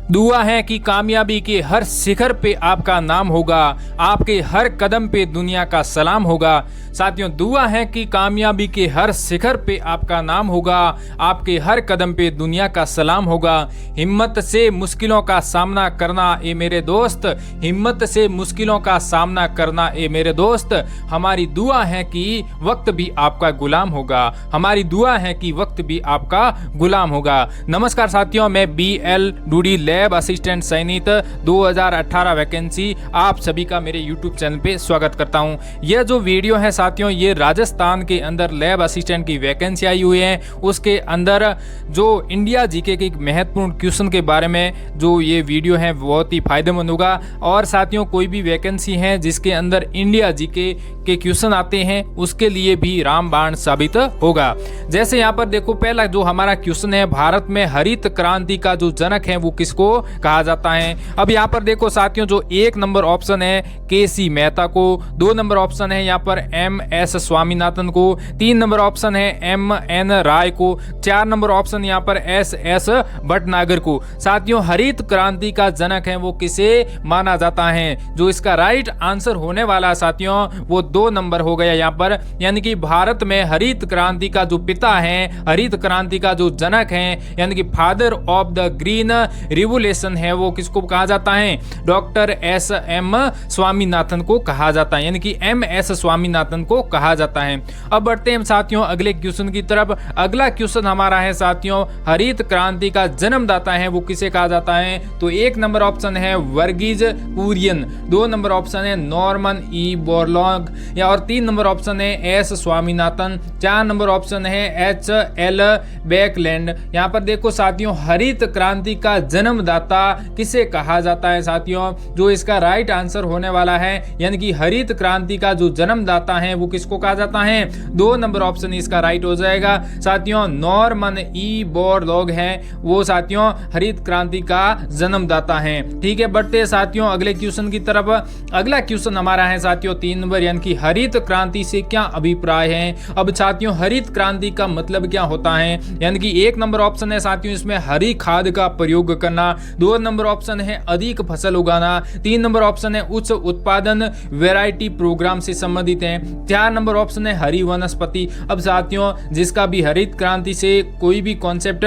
दुआ है कि कामयाबी के हर शिखर पे आपका नाम होगा, आपके हर कदम पे दुनिया का सलाम होगा। साथियों, दुआ है कि कामयाबी के हर शिखर पे आपका नाम होगा, आपके हर कदम पे दुनिया का सलाम होगा। हिम्मत से मुश्किलों का सामना करना ए मेरे दोस्त, हिम्मत से मुश्किलों का सामना करना ए मेरे दोस्त। हमारी दुआ है कि वक्त भी आपका गुलाम होगा, हमारी दुआ है कि वक्त भी आपका गुलाम होगा। नमस्कार साथियों, मैं BL डूडी लैब असिस्टेंट चयनित 2018 वैकेंसी आप सभी का मेरे YouTube चैनल पे स्वागत करता हूं। यह जो वीडियो है साथियों, ये राजस्थान के अंदर लैब असिस्टेंट की वैकेंसी आई हुई है, उसके अंदर जो इंडिया जीके के एक महत्वपूर्ण क्वेश्चन के बारे में जो ये वीडियो है बहुत ही फायदेमंद होगा। और साथियों, कोई भी वैकेंसी है जिसके अंदर इंडिया जीके के क्वेश्चन आते हैं उसके लिए भी रामबाण साबित होगा। जैसे यहाँ पर देखो, पहला जो हमारा क्वेश्चन है, भारत में हरित क्रांति का जो जनक है वो किसको कहा जाता है। अब यहाँ पर देखो साथियों, जो 1 नंबर ऑप्शन है KC मेहता को, 2 नंबर ऑप्शन है यहाँ पर MS स्वामीनाथन को, 3 नंबर ऑप्शन है MN राय को, 4 नंबर ऑप्शन यहाँ पर SS भटनागर को। साथियों, हरित क्रांति का जनक है वो किसे माना जाता है? जो इसका राइट आंसर होने वाला साथियों वो 2 नंबर हो गया यहाँ पर, यानी कि भारत में हरित क्रांति का जो पिता है, हरित क्रांति का जो जनक है, यानी कि father of the green revolution है, वो किसको कहा जाता है? डॉक्टर SM स्वामीनाथन को कहा जाता है, यानी कि MS स्वामीनाथन को कहा जाता है। अब बढ़ते हैं साथियों अगले क्वेश्चन की तरफ। अगला क्वेश्चन हमारा है साथियों, हरित क्रांति का जन्मदाता है वो किसे कहा जाता है? तो 1 नंबर ऑप्शन है वर्गीज कुरियन, 2 नंबर ऑप्शन है नॉर्मन E बोरलॉग, या और 3 नंबर ऑप्शन है S स्वामीनाथन, 4 नंबर ऑप्शन है HL बैकलैंड। यहाँ पर देखो साथियों, हरित क्रांति का जन्मदाता किसे कहा जाता है साथियों? जो इसका राइट आंसर होने वाला है, यानी कि हरित क्रांति का जो जन्मदाता है वो किसको कहा जाता है? 2 नंबर ऑप्शन इसका राइट हो जाएगा साथियों, नॉर्मन E बोरलॉग है वो साथियों हरित क्रांति का जन्मदाता है। ठीक है, बढ़ते हैं साथियों अगले क्वेश्चन की तरफ। अगला क्वेश्चन हमारा है साथियों 3 नंबर, यानी कि हरित क्रांति से क्या अभिप्राय है? अब साथियों, हरित क्रांति का मतलब क्या होता है? यानी कि 1 नंबर ऑप्शन है साथियों इसमें हरी खाद का प्रयोग करना, 2 नंबर ऑप्शन है अधिक फसल उगाना, 3 नंबर ऑप्शन है उच्च उत्पादन वैरायटी प्रोग्राम से संबंधित है, 4 नंबर ऑप्शन है हरी वनस्पति। अब साथियों, जिसका भी हरित क्रांति से कोई भी कॉन्सेप्ट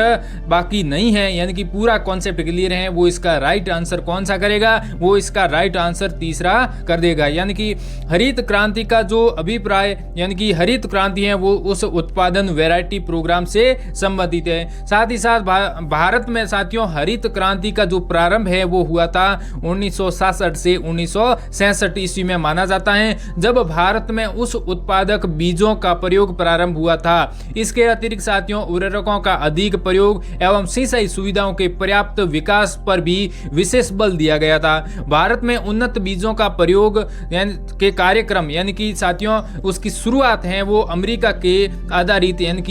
बाकी नहीं है, यानी कि पूरा कॉन्सेप्ट क्लियर है, वो इसका राइट आंसर कौन सा करेगा? वो इसका राइट आंसर तीसरा कर देगा। यानी कि हरित क्रांति का जो अभिप्राय, यानी कि हरित क्रांति है वो उस उत्पादन वैरायटी प्रोग्राम से संबंधित है। साथ ही साथ भारत में साथियों हरित क्रांति का जो प्रारंभ है वो हुआ था 1967 से 1966 ईस्वी में माना जाता है, जब भारत में उस उत्पादक बीजों का प्रयोग प्रारंभ हुआ था। इसके अतिरिक्त साथियों उर्वरकों का अधिक प्रयोग एवं सिंचाई सुविधाओं के पर्याप्त विकास पर भी विशेष बल दिया गया था। भारत में उन्नत बीजों का प्रयोग के कार्यक्रम, यानी कि साथियों उसकी शुरुआत है वो अमेरिका के आधारित यानी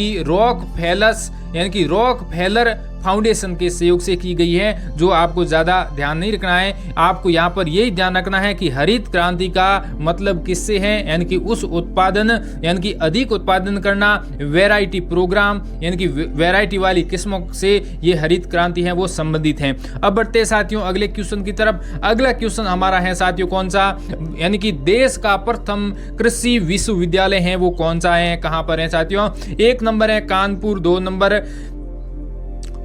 कि रॉकफेलर फाउंडेशन के सहयोग से की गई है, जो आपको ज्यादा ध्यान नहीं रखना है। आपको यहाँ पर यही ध्यान रखना है कि हरित क्रांति का मतलब किससे है, यानी कि उस उत्पादन, यानी कि अधिक उत्पादन करना, वैरायटी प्रोग्राम, यानी कि वैरायटी वाली किस्मों से ये हरित क्रांति है वो संबंधित है। अब बढ़ते हैं साथियों अगले क्वेश्चन की तरफ। अगला क्वेश्चन हमारा है साथियों कौन सा, यानी कि देश का प्रथम कृषि विश्वविद्यालय है वो कौन सा है, कहाँ पर है साथियों? 1 नंबर है कानपुर, 2 नंबर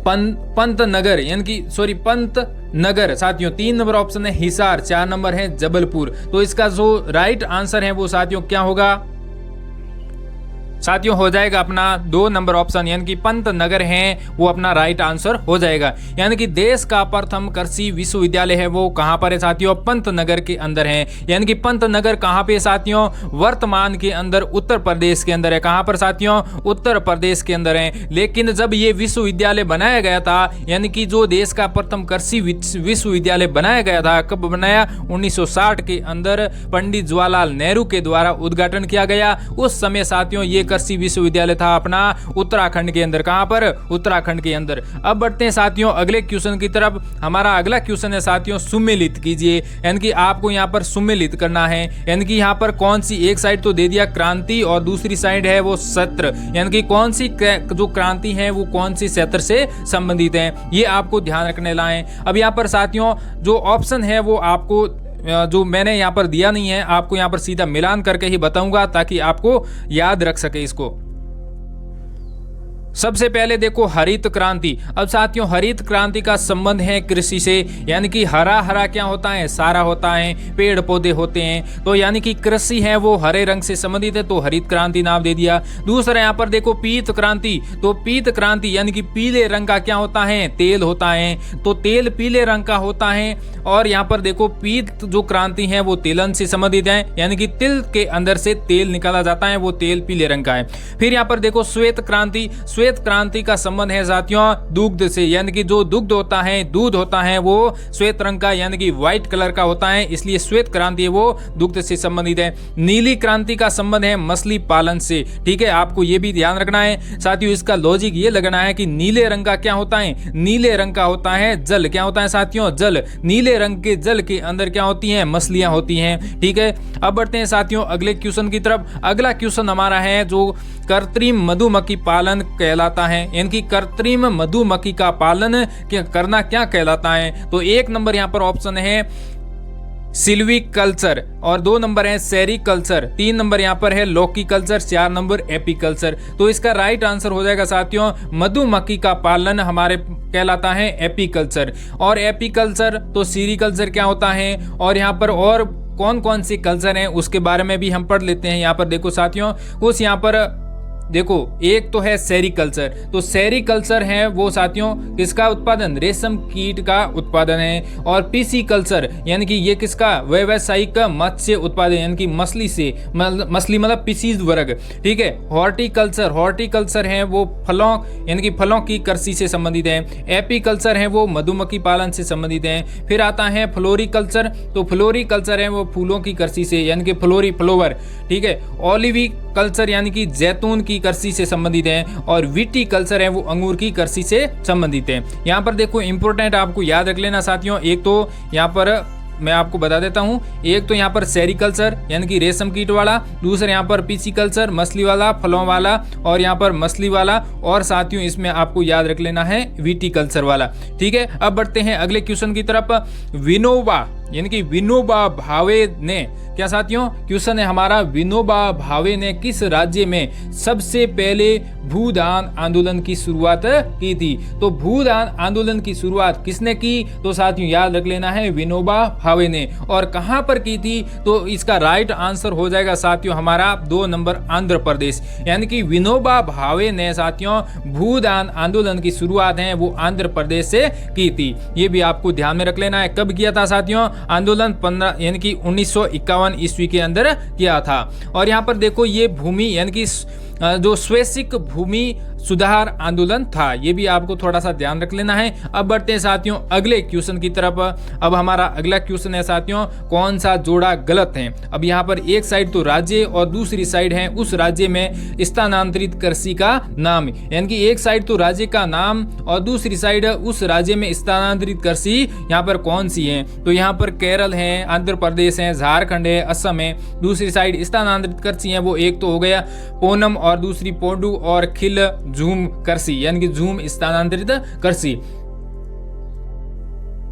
पंतनगर, यानी कि पंतनगर साथियों, 3 नंबर ऑप्शन है हिसार, 4 नंबर है जबलपुर। तो इसका जो राइट आंसर है वो साथियों क्या होगा? साथियों हो जाएगा अपना 2 नंबर ऑप्शन, यानी कि पंतनगर है वो अपना राइट आंसर हो जाएगा। यानी कि देश का प्रथम कृषि विश्वविद्यालय है वो कहाँ पर है साथियों? पंतनगर के अंदर है। यानी कि पंतनगर कहाँ पे साथियों? वर्तमान के अंदर उत्तर प्रदेश के अंदर है। कहाँ पर साथियों? उत्तर प्रदेश के अंदर है। लेकिन जब ये विश्वविद्यालय बनाया गया था, यानी कि जो देश का प्रथम कृषि विश्वविद्यालय बनाया गया था, कब बनाया? 1960 के अंदर पंडित जवाहरलाल नेहरू के द्वारा उद्घाटन किया गया। उस समय साथियों ये कृषि विश्वविद्यालय था अपना उत्तराखंड के अंदर। कहां पर? उत्तराखंड के अंदर। अब बढ़ते हैं साथियों अगले क्वेश्चन की तरफ। हमारा अगला क्वेश्चन है साथियों सुमेलित कीजिए, यानी कि आपको यहाँ पर सुमेलित करना है, यानी कि यहाँ पर कौन सी, एक साइड तो दे दिया क्रांति और दूसरी साइड है वो सत्र, यानी कि कौन सी जो क्रांति है वो कौन सी सत्र से संबंधित है, ये आपको ध्यान रखने लाए। अब यहाँ पर साथियों जो ऑप्शन है वो आपको जो मैंने यहाँ पर दिया नहीं है, आपको यहाँ पर सीधा मिलान करके ही बताऊंगा ताकि आपको याद रख सके इसको। सबसे पहले देखो हरित क्रांति। अब साथियों हरित क्रांति का संबंध है कृषि से, यानी कि हरा हरा क्या होता है? सारा होता है, पेड़ पौधे होते हैं, तो यानी कि कृषि है वो हरे रंग से संबंधित है, तो हरित क्रांति नाम दे दिया। दूसरा यहाँ पर देखो पीत क्रांति, तो पीत क्रांति यानी कि पीले रंग का क्या होता है? तेल होता है, तो तेल पीले रंग का होता है। और यहाँ पर देखो पीत जो क्रांति है वो तेलन से संबंधित है, यानी कि तिल के अंदर से तेल निकाला जाता है, वो तेल पीले रंग का है। फिर यहाँ पर देखो श्वेत क्रांति। श्वेत क्रांति का संबंध है साथियों दुग्ध से, यानी कि जो दुग्ध होता है, दूध होता है वो श्वेत रंग का यानी कि व्हाइट कलर का होता है, इसलिए श्वेत क्रांति है वो दुग्ध से संबंधित है। नीली क्रांति का संबंध है मछली पालन से, ठीक है, आपको ये भी ध्यान रखना है साथियों। इसका लॉजिक ये लगना है कि नीले रंग का क्या होता है? नीले रंग का होता है जल। क्या होता है साथियों? जल। नीले रंग के जल के अंदर क्या होती हैं? मछलियां होती हैं, ठीक है। अब बढ़ते हैं साथियों अगले क्वेश्चन की तरफ। अगला क्वेश्चन हमारा है जो कृत्रिम मधुमक्खी पालन कहलाता है, यानी कि कृत्रिम मधुमक्खी का पालन करना क्या कहलाता है? तो एक नंबर यहाँ पर ऑप्शन है सिल्वीकल्चर, और 2 नंबर है सेरीकल्चर, 3 नंबर यहाँ पर है लॉकीकल्चर, 4 नंबर एपीकल्चर। तो इसका राइट आंसर हो जाएगा साथियों मधुमक्खी का पालन हमारे कहलाता है एपीकल्चर। और एपीकल्चर तो सीरीकल्चर क्या होता है, और यहाँ पर और कौन कौन सी कल्चर हैं उसके बारे में भी हम पढ़ लेते हैं। यहाँ पर देखो साथियों कुछ यहाँ पर देखो, एक तो है सेरीकल्चर, तो सेरीकल्चर है वो साथियों किसका उत्पादन? रेशम कीट का उत्पादन है। और पीसी कल्चर यानी कि ये किसका? व्यावसायिक मत्स्य उत्पादन, यानी कि मछली से, मछली मतलब पीसीज वर्ग, ठीक है। हॉर्टिकल्चर, हॉर्टिकल्चर है वो फलों यानी कि फलों की कृषि से संबंधित है। एपीकल्चर है वो मधुमक्खी पालन से संबंधित है। फिर आता है फ्लोरिकल्चर, तो फ्लोरिकल्चर है वो फूलों की कृषि से, यानी कि फ्लोवर, ठीक है। ऑलिवी कल्चर यानी कि जैतून की कृषि से संबंधित है। और विटी कल्चर है वो अंगूर की कृषि से संबंधित है। यहाँ पर देखो इंपोर्टेंट आपको याद रख लेना साथियों, एक तो यहाँ पर मैं आपको बता देता हूँ, एक तो यहाँ पर सेरीकल्चर यानी कि रेशम कीट वाला, दूसरा यहाँ पर पीसी कल्चर मछली वाला, फलों वाला, और यहाँ पर मछली वाला, और साथियों इसमें आपको याद रख लेना है विटी कल्चर वाला, ठीक है। अब बढ़ते हैं अगले क्वेश्चन की तरफ। विनोबा यानी कि विनोबा भावे ने, क्या साथियों क्वेश्चन है हमारा, विनोबा भावे ने किस राज्य में सबसे पहले भूदान आंदोलन की शुरुआत की थी? तो भूदान आंदोलन की शुरुआत किसने की? तो साथियों याद रख लेना है विनोबा भावे ने। और कहां पर की थी? तो इसका राइट आंसर हो जाएगा साथियों हमारा 2 नंबर आंध्र प्रदेश, यानी कि विनोबा भावे ने साथियों भूदान आंदोलन की शुरुआत है वो आंध्र प्रदेश से की थी। ये भी आपको ध्यान में रख लेना है। कब किया था साथियों? आंदोलन 15 यानी कि 1951 ईस्वी के अंदर किया था। और यहाँ पर देखो ये भूमि यानी कि जो स्वैच्छिक भूमि सुधार आंदोलन था, ये भी आपको थोड़ा सा ध्यान रख लेना है। अब बढ़ते हैं साथियों अगले क्वेश्चन की तरफ। अब हमारा अगला क्वेश्चन है साथियों कौन सा जोड़ा गलत है? अब यहाँ पर एक साइड तो राज्य और दूसरी साइड है उस राज्य में स्थानांतरित कृषि का नाम, यानी कि एक साइड तो राज्य का नाम और दूसरी साइड उस राज्य में स्थानांतरित कृषि यहाँ पर कौन सी है? तो यहाँ पर केरल है, आंध्र प्रदेश है, झारखंड है, असम है। दूसरी साइड स्थानांतरित कृषि है वो एक तो हो गया पूनम और दूसरी पोडू और खिल झूम कृषि, यानी कि झूम स्थानांतरित कृषि।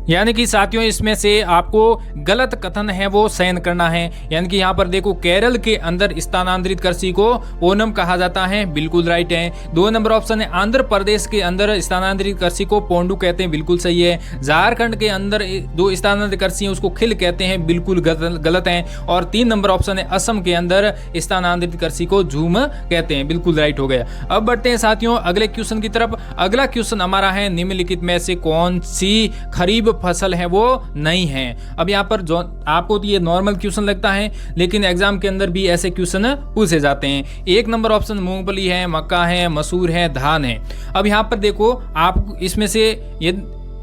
यानी कि साथियों इसमें से आपको गलत कथन है वो चयन करना है। यानी कि यहाँ पर देखो केरल के अंदर स्थानांतरित कृषि को ओनम कहा जाता है, बिल्कुल राइट है। 2 नंबर ऑप्शन है आंध्र प्रदेश के अंदर स्थानांतरित कृषि को पोंडू कहते हैं, बिल्कुल सही है। झारखंड के अंदर जो स्थानांतरित कृषि है उसको खिल कहते हैं, बिल्कुल गलत है। और 3 नंबर ऑप्शन है असम के अंदर स्थानांतरित कृषि को झूम कहते हैं, बिल्कुल राइट हो गया। अब बढ़ते हैं साथियों अगले क्वेश्चन की तरफ। अगला क्वेश्चन हमारा है निम्नलिखित में से कौन सी खरीफ फसल है वो नहीं है? अब यहाँ पर जो आपको तो ये नॉर्मल क्वेश्चन लगता है, लेकिन एग्जाम के अंदर भी ऐसे क्वेश्चन पूछे जाते हैं। 1 नंबर ऑप्शन मूंगफली है, मक्का है, मसूर है, धान है। अब यहाँ पर देखो आप इसमें से ये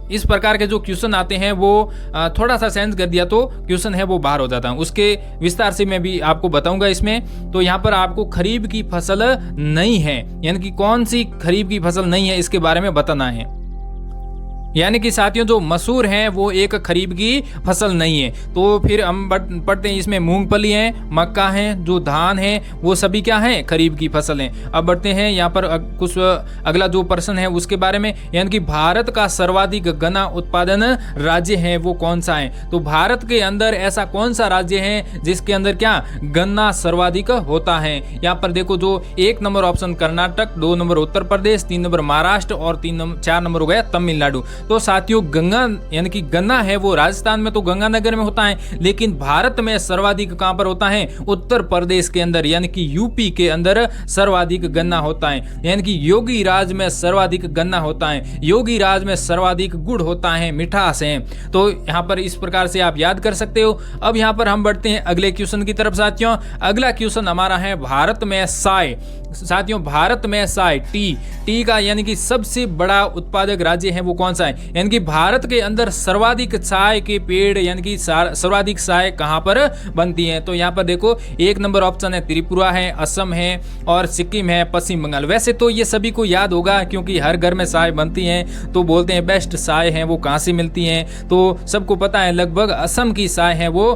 इस प्रकार के जो क्वेश्चन आते हैं वो थोड़ा सा सेंस कर दिया तो क्वेश्चन है वो बाहर हो जाता है। उसके विस्तार से मैं भी आपको बताऊंगा इसमें। तो यहाँ पर आपको खरीफ की फसल नहीं है, यानी कि कौन सी खरीफ की फसल नहीं है इसके बारे में बताना है। यानी कि साथियों जो मसूर हैं वो एक खरीफ की फसल नहीं है। तो फिर हम पढ़ते हैं इसमें मूंगफली है, मक्का है, जो धान है वो सभी क्या है खरीफ की फसल हैं। अब बढ़ते हैं यहाँ पर कुछ अगला जो प्रश्न है उसके बारे में, यानी कि भारत का सर्वाधिक गन्ना उत्पादन राज्य है वो कौन सा है। तो भारत के अंदर ऐसा कौन सा राज्य है जिसके अंदर क्या गन्ना सर्वाधिक होता है। यहाँ पर देखो जो 1 number option Karnataka, 2 number Uttar Pradesh, 3 number Maharashtra और 4 नंबर हो गया तमिलनाडु। तो साथियों गंगा यानी कि गन्ना है वो राजस्थान में तो गंगानगर में होता है, लेकिन भारत में सर्वाधिक कहां पर होता है उत्तर प्रदेश के अंदर, यानी कि यूपी के अंदर सर्वाधिक गन्ना होता है। यानी कि योगी राज में सर्वाधिक गन्ना होता है, योगी राज में सर्वाधिक गुड़ होता है, मिठास है। तो यहाँ पर इस प्रकार से आप याद कर सकते हो। अब यहाँ पर हम बढ़ते हैं अगले क्वेश्चन की तरफ साथियों। अगला क्वेश्चन हमारा है भारत में साय। साथियों भारत में साय टी का यानी कि सबसे बड़ा उत्पादक राज्य है वो कौन सा है। यानी कि भारत के अंदर सर्वाधिक चाय के पेड़ यानी कि सर्वाधिक चाय कहां पर बनती है। तो यहाँ पर देखो 1 नंबर ऑप्शन है त्रिपुरा है, असम है और सिक्किम है, पश्चिम बंगाल। वैसे तो ये सभी को याद होगा क्योंकि हर घर में चाय बनती है, तो बोलते हैं बेस्ट चाय है वो कहाँ से मिलती है। तो सबको पता है लगभग असम की चाय है वो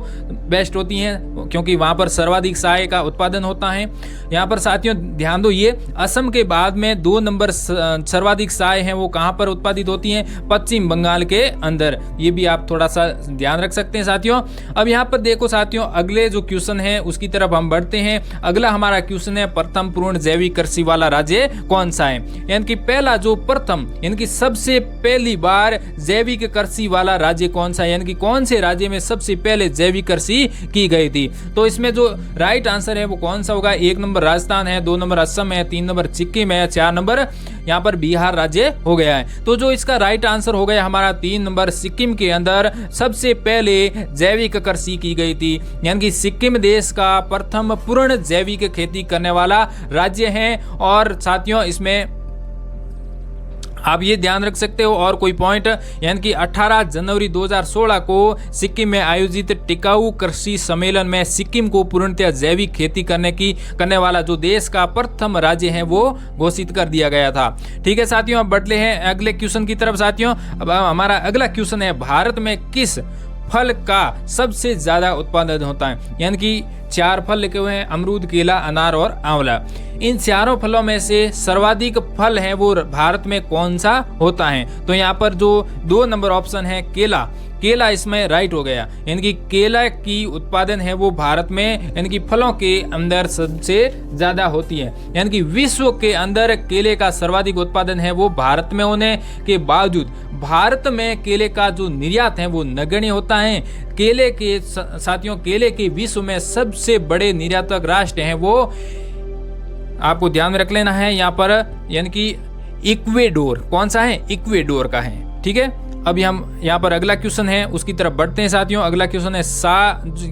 बेस्ट होती है क्योंकि वहां पर सर्वाधिक चाय का उत्पादन होता है। यहाँ पर साथियों ध्यान दो, ये असम के बाद में 2 नंबर सर्वाधिक चाय है वो कहां पर उत्पादित होती हैं पश्चिम बंगाल के अंदर। ये भी आप थोड़ा सा ध्यान रख सकते हैं साथियों। अब यहाँ पर देखो साथियों अगले जो क्वेश्चन है उसकी तरफ हम बढ़ते हैं। अगला हमारा क्वेश्चन है प्रथम पूर्ण जैविक कृषि वाला राज्य कौन सा है। यानी कि पहला जो प्रथम यानी कि सबसे पहली बार जैविक कृषि वाला राज्य कौन सा है, यानी कि कौन से राज्य में सबसे पहले जैविक कृषि की गई थी। तो इसमें जो राइट आंसर है वो कौन सा होगा। 1 नंबर राजस्थान है, 2 नंबर असम है, 3 नंबर सिक्किम है, 4 नंबर यहाँ पर बिहार राज्य हो गया है। तो जो इसका राइट आंसर हो गया हमारा 3 नंबर सिक्किम के अंदर सबसे पहले जैविक कृषि की गई थी। यानी कि सिक्किम देश का प्रथम पूर्ण जैविक खेती करने वाला राज्य है। और साथियों इसमें आप ये ध्यान रख सकते हो और कोई पॉइंट, यानी कि 18 जनवरी 2016 को सिक्किम में आयोजित टिकाऊ कृषि सम्मेलन में सिक्किम को पूर्णतः जैविक खेती करने वाला जो देश का प्रथम राज्य है वो घोषित कर दिया गया था। ठीक है साथियों, अब बढ़ते हैं अगले क्वेश्चन की तरफ साथियों। अब हमारा अगला क्वेश्चन है भारत में किस फल का सबसे ज्यादा उत्पादन होता है। यानी कि 4 फल लिखे हुए हैं, अमरूद, केला, अनार और आंवला। इन चारों फलों में से सर्वाधिक फल है वो भारत में कौन सा होता है। तो यहाँ पर जो 2 नंबर ऑप्शन है केला इसमें राइट हो गया। यानी कि केला की उत्पादन है वो भारत में यानी कि फलों के अंदर सबसे ज्यादा होती है। यानी कि विश्व के अंदर केले का सर्वाधिक उत्पादन है वो भारत में होने के बावजूद भारत में केले का जो निर्यात है वो नगण्य होता है। केले के साथियों केले के विश्व में सबसे बड़े निर्यातक राष्ट्र हैं वो आपको ध्यान में रख लेना है यहाँ पर, यानी कि इक्वेडोर। कौन सा है, इक्वेडोर का है। ठीक है, अभी हम यहाँ पर अगला क्वेश्चन है उसकी तरफ बढ़ते हैं साथियों। अगला क्वेश्चन है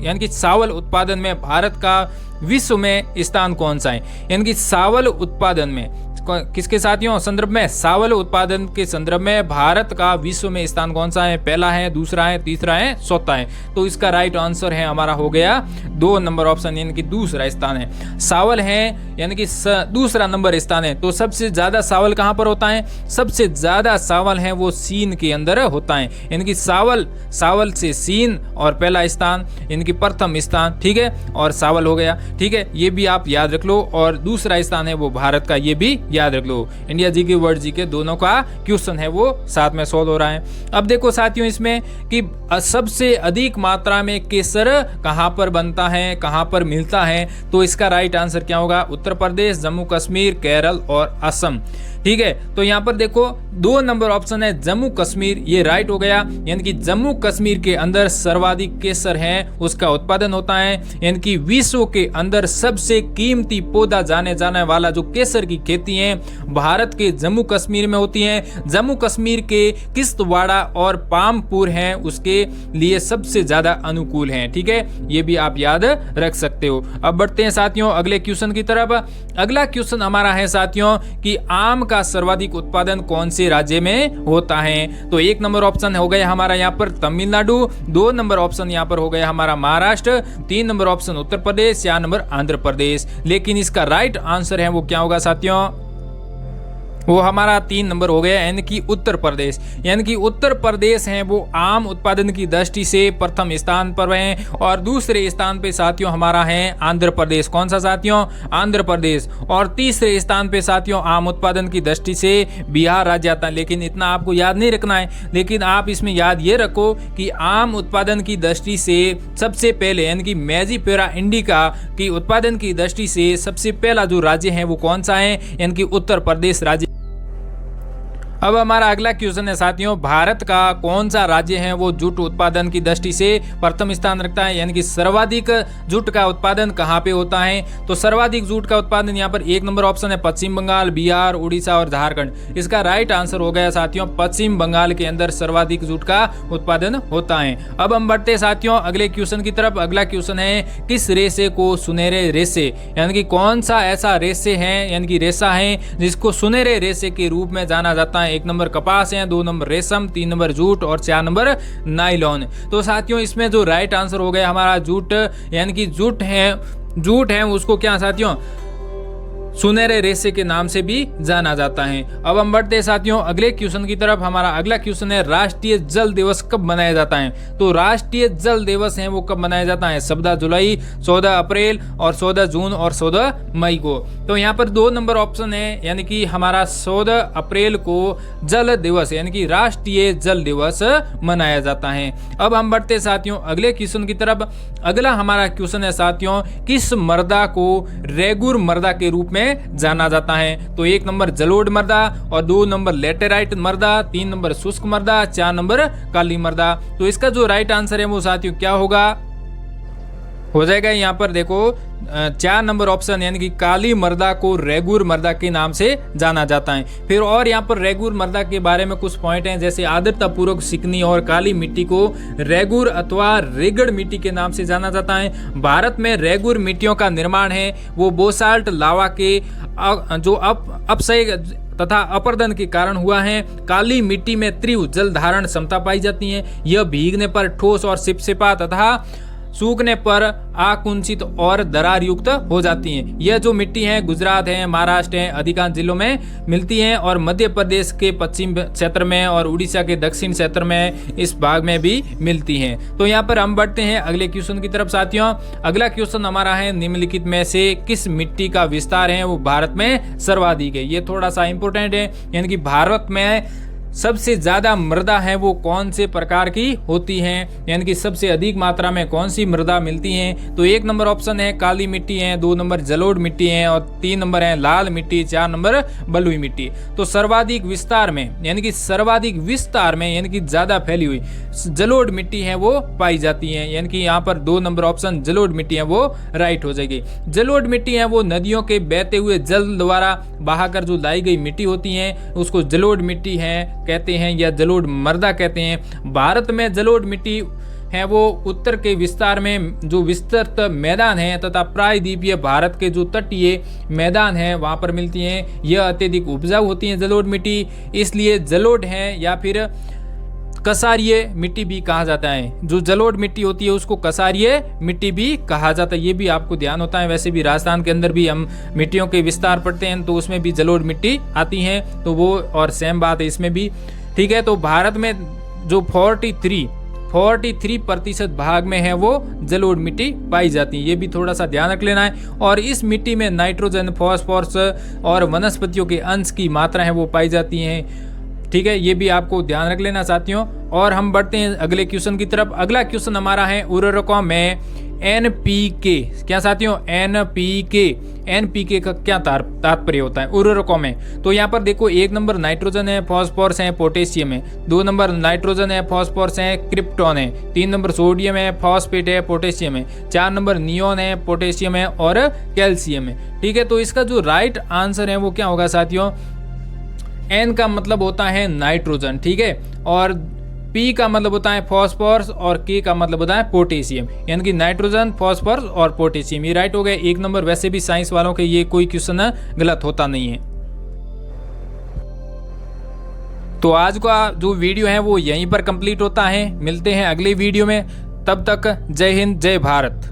यानी कि चावल उत्पादन में भारत का विश्व में स्थान कौन सा है। यानी कि चावल उत्पादन में किसके साथियों संदर्भ में, चावल उत्पादन के संदर्भ में भारत का विश्व में स्थान कौन सा है। पहला है, दूसरा है, तीसरा है, चौथा है। तो इसका राइट आंसर है हमारा हो गया 2 नंबर ऑप्शन, यानी कि दूसरा स्थान है। चावल है यानी कि दूसरा नंबर स्थान है। तो सबसे ज्यादा चावल कहां पर होता है, सबसे ज्यादा चावल है वो चीन के अंदर होता है। यानी कि चावल से चीन और पहला स्थान यानी कि प्रथम स्थान। ठीक है, और चावल हो गया। ठीक है, ये भी आप याद रख लो। और दूसरा स्थान है वो भारत का, ये भी याद रख लो। इंडिया जी के वर्ल्ड जी के दोनों का क्वेश्चन है वो साथ में सॉल्व हो रहा है। अब देखो साथियों इसमें कि सबसे अधिक मात्रा में केसर कहां पर बनता है, कहां पर मिलता है। तो इसका राइट आंसर क्या होगा, उत्तर प्रदेश, जम्मू कश्मीर, केरल और असम। ठीक है, तो यहाँ पर देखो 2 नंबर ऑप्शन है जम्मू कश्मीर, ये राइट हो गया। यानी कि जम्मू कश्मीर के अंदर सर्वाधिक केसर है उसका उत्पादन होता है। यानी कि विश्व के अंदर सबसे कीमती पौधा जाने वाला जो केसर की खेती है भारत के जम्मू कश्मीर में होती है। जम्मू कश्मीर के किश्तवाड़ा और पामपुर हैं उसके लिए सबसे ज्यादा अनुकूल हैं। ठीक है, ये भी आप याद रख सकते हो। अब बढ़ते हैं साथियों अगले क्वेश्चन की तरफ। अगला क्वेश्चन हमारा है साथियों कि आम का का सर्वाधिक उत्पादन कौन से राज्य में होता है? तो 1 नंबर ऑप्शन हो गया हमारा यहाँ पर तमिलनाडु, 2 नंबर ऑप्शन यहाँ पर हो गया हमारा Maharashtra, 3 number option Uttar Pradesh, 4 number Andhra Pradesh. लेकिन इसका राइट आंसर है वो क्या होगा साथियों? वो हमारा 3 नंबर हो गया, यानी कि उत्तर प्रदेश। यानी कि उत्तर प्रदेश है वो आम उत्पादन की दृष्टि से प्रथम स्थान पर है, और दूसरे स्थान पे साथियों हमारा है आंध्र प्रदेश। कौन सा साथियों? आंध्र प्रदेश। और तीसरे स्थान पे साथियों आम उत्पादन की दृष्टि से बिहार राज्य आता है। लेकिन इतना आपको याद नहीं रखना है, लेकिन आप इसमें याद ये रखो कि आम उत्पादन की दृष्टि से सबसे पहले, यानी कि मैजीफेरा इंडिका की उत्पादन की दृष्टि से सबसे पहला जो राज्य है वो कौन सा है? यानी कि उत्तर प्रदेश राज्य। अब हमारा अगला क्वेश्चन है साथियों, भारत का कौन सा राज्य है वो जूट उत्पादन की दृष्टि से प्रथम स्थान रखता है? यानी कि सर्वाधिक जूट का उत्पादन कहाँ पे होता है? तो सर्वाधिक जूट का उत्पादन यहाँ पर 1 नंबर ऑप्शन है पश्चिम बंगाल, बिहार, उड़ीसा और झारखंड। इसका राइट आंसर हो गया साथियों पश्चिम बंगाल के अंदर सर्वाधिक जूट का उत्पादन होता है। अब हम बढ़ते हैं साथियों अगले क्वेश्चन की तरफ। अगला क्वेश्चन है, किस रेशे को सुनहरे रेशे, यानी कि कौन सा ऐसा रेशे है, यानी कि रेशा है जिसको सुनहरे रेशे के रूप में जाना जाता है? 1 नंबर कपास है, 2 नंबर रेशम, 3 नंबर जूट और 4 नंबर नायलॉन। तो साथियों इसमें जो राइट आंसर हो गया हमारा जूट, यानी कि जूट है उसको क्या साथियों सुनहरे रेशे के नाम से भी जाना जाता है। अब हम बढ़ते हैं साथियों अगले क्वेश्चन की तरफ। हमारा अगला क्वेश्चन है, राष्ट्रीय जल दिवस कब मनाया जाता है? तो राष्ट्रीय जल दिवस है वो कब मनाया जाता है? 14 जुलाई, 14 अप्रैल और 14 जून और 14 मई को। तो यहाँ पर 2 नंबर ऑप्शन है, यानी कि हमारा 14 अप्रैल को जल दिवस यानी कि राष्ट्रीय जल दिवस मनाया जाता है। अब हम बढ़ते हैं साथियों अगले क्वेश्चन की तरफ। अगला हमारा क्वेश्चन है साथियों, किस मृदा को रेगुर मृदा के रूप में जाना जाता है? तो 1 नंबर जलोढ़ मृदा और 2 नंबर लेटेराइट मृदा, 3 नंबर शुष्क मृदा, 4 नंबर काली मृदा। तो इसका जो राइट आंसर है वो साथियों क्या होगा? हो जाएगा यहाँ पर देखो 4 नंबर ऑप्शन, यानी कि काली मृदा को रेगुर मृदा के नाम से जाना जाता है। फिर और यहाँ पर रेगुर मृदा के बारे में कुछ पॉइंट हैं, जैसे आर्द्रता पूर्वक चिकनी और काली मिट्टी को रेगुर अथवा रेगड़ मिट्टी के नाम से जाना जाता है। भारत में रेगुर मिट्टियों का निर्माण है वो बोसाल्ट लावा के जो अपक्षय तथा अपरदन के कारण हुआ है। काली मिट्टी में तीव्र जल धारण क्षमता पाई जाती है। यह भीगने पर ठोस और चिपचिपा तथा सूखने पर आकुंचित और दरार युक्त हो जाती हैं। यह जो मिट्टी है गुजरात है, महाराष्ट्र है, अधिकांश जिलों में मिलती हैं और मध्य प्रदेश के पश्चिम क्षेत्र में और उड़ीसा के दक्षिण क्षेत्र में इस भाग में भी मिलती हैं। तो यहाँ पर हम बढ़ते हैं अगले क्वेश्चन की तरफ साथियों। अगला क्वेश्चन हमारा है, निम्नलिखित में से किस मिट्टी का विस्तार है वो भारत में सर्वाधिक है? ये थोड़ा सा इंपॉर्टेंट है, यानी कि भारत में सबसे ज्यादा मृदा है वो कौन से प्रकार की होती है, यानी कि सबसे अधिक मात्रा में कौन सी मृदा मिलती है? तो 1 नंबर ऑप्शन है काली मिट्टी है, 2 नंबर जलोढ़ मिट्टी है और 3 नंबर है लाल मिट्टी, 4 नंबर बलुई मिट्टी। तो सर्वाधिक विस्तार में यानी कि ज्यादा फैली हुई जलोढ़ मिट्टी है वो पाई जाती है, यानी कि यहाँ पर 2 नंबर ऑप्शन जलोढ़ मिट्टी है वो राइट हो जाएगी। जलोढ़ मिट्टी है वो नदियों के बहते हुए जल द्वारा बहाकर जो लाई गई मिट्टी होती है उसको जलोढ़ मिट्टी है कहते हैं या जलोढ़ मृदा कहते हैं। भारत में जलोढ़ मिट्टी है वो उत्तर के विस्तार में जो विस्तृत मैदान है तथा प्रायद्वीपीय भारत के जो तटीय मैदान है वहां पर मिलती हैं। यह अत्यधिक उपजाऊ होती है जलोढ़ मिट्टी, इसलिए जलोढ़ है या फिर कसारीय मिट्टी भी कहा जाता है। जो जलोढ़ मिट्टी होती है उसको कसारीय मिट्टी भी कहा जाता है, ये भी आपको ध्यान होता है। वैसे भी राजस्थान के अंदर भी हम मिट्टियों के विस्तार पढ़ते हैं तो उसमें भी जलोढ़ मिट्टी आती है, तो वो और सेम बात है इसमें भी। ठीक है, तो भारत में जो 43% भाग में है वो जलोढ़ मिट्टी पाई जाती है, ये भी थोड़ा सा ध्यान रख लेना है। और इस मिट्टी में नाइट्रोजन, फास्फोरस और वनस्पतियों के अंश की मात्रा है वो पाई जाती है। ठीक है, ये भी आपको ध्यान रख लेना साथियों। और हम बढ़ते हैं अगले क्वेश्चन की तरफ। अगला क्वेश्चन हमारा है उर्वरकों में एनपीके। क्या साथियों? एनपीके का क्या तात्पर्य होता है उर्वरकों में? तो यहाँ पर देखो 1 नंबर नाइट्रोजन है, फास्फोरस है, पोटेशियम है, 2 नंबर नाइट्रोजन है, फास्फोरस है, क्रिप्टॉन है, 3 नंबर सोडियम है, फॉस्फेट है, पोटेशियम है, 4 नंबर नियोन है, पोटेशियम है और कैल्शियम है। ठीक है, तो इसका जो राइट आंसर है वो क्या होगा साथियों? एन का मतलब होता है नाइट्रोजन, ठीक है, और पी का मतलब होता है फॉस्फोरस और के का मतलब होता है पोटेशियम, यानी कि नाइट्रोजन, फॉस्फोरस और पोटेशियम। ये राइट हो गए 1 नंबर। वैसे भी साइंस वालों के ये कोई क्वेश्चन गलत होता नहीं है। तो आज का जो वीडियो है वो यहीं पर कंप्लीट होता है। मिलते हैं अगली वीडियो में, तब तक जय हिंद जय भारत।